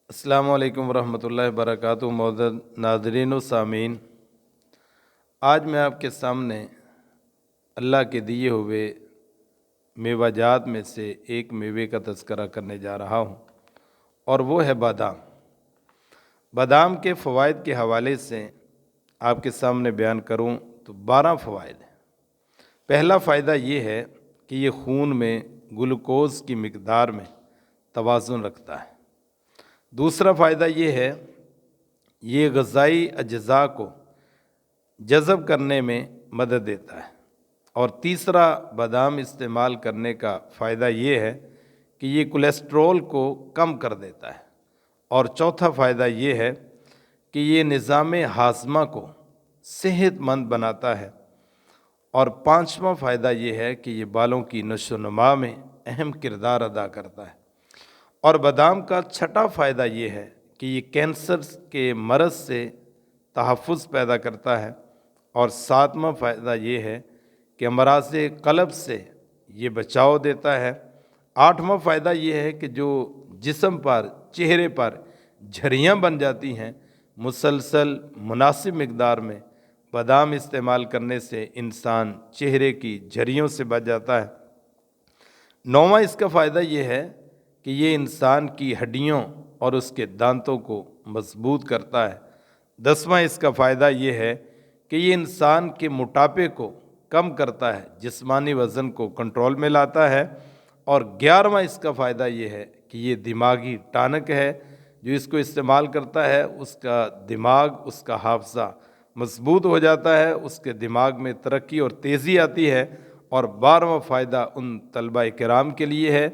السلام علیکم ورحمۃ اللہ وبرکاتہ۔ معزز ناظرین و سامعین، آج میں آپ کے سامنے اللہ کے دیے ہوئے میوہ جات میں سے ایک میوے کا تذکرہ کرنے جا رہا ہوں، اور وہ ہے بادام۔ بادام کے فوائد کے حوالے سے آپ کے سامنے بیان کروں تو 12 فوائد ہیں۔ پہلا فائدہ یہ ہے کہ یہ خون میں گلوکوز کی مقدار میں توازن رکھتا ہے۔ دوسرا فائدہ یہ ہے، یہ غذائی اجزاء کو جذب کرنے میں مدد دیتا ہے۔ اور تیسرا بادام استعمال کرنے کا فائدہ یہ ہے کہ یہ کولیسٹرول کو کم کر دیتا ہے۔ اور چوتھا فائدہ یہ ہے کہ یہ نظام ہاضمہ کو صحت مند بناتا ہے۔ اور پانچواں فائدہ یہ ہے کہ یہ بالوں کی نشو و نما میں اہم کردار ادا کرتا ہے۔ اور بادام کا چھٹا فائدہ یہ ہے کہ یہ کینسر کے مرض سے تحفظ پیدا کرتا ہے۔ اور ساتواں فائدہ یہ ہے کہ امراض قلب سے یہ بچاؤ دیتا ہے۔ آٹھواں فائدہ یہ ہے کہ جو جسم پر، چہرے پر جھریاں بن جاتی ہیں، مسلسل مناسب مقدار میں بادام استعمال کرنے سے انسان چہرے کی جھریوں سے بچ جاتا ہے۔ نوواں اس کا فائدہ یہ ہے کہ یہ انسان کی ہڈیوں اور اس کے دانتوں کو مضبوط کرتا ہے۔ 10واں اس کا فائدہ یہ ہے کہ یہ انسان کے موٹاپے کو کم کرتا ہے، جسمانی وزن کو کنٹرول میں لاتا ہے۔ اور 11واں اس کا فائدہ یہ ہے کہ یہ دماغی ٹانک ہے، جو اس کو استعمال کرتا ہے اس کا دماغ، اس کا حافظہ مضبوط ہو جاتا ہے، اس کے دماغ میں ترقی اور تیزی آتی ہے۔ اور 12واں فائدہ ان طلبہ کرام کے لیے ہے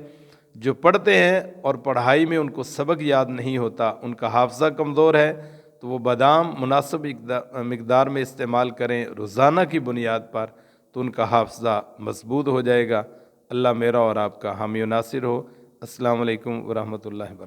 جو پڑھتے ہیں اور پڑھائی میں ان کو سبق یاد نہیں ہوتا، ان کا حافظہ کمزور ہے، تو وہ بادام مناسب مقدار میں استعمال کریں روزانہ کی بنیاد پر، تو ان کا حافظہ مضبوط ہو جائے گا۔ اللہ میرا اور آپ کا حامی و ناصر ہو۔ السلام علیکم ورحمۃ اللہ وبرکاتہ۔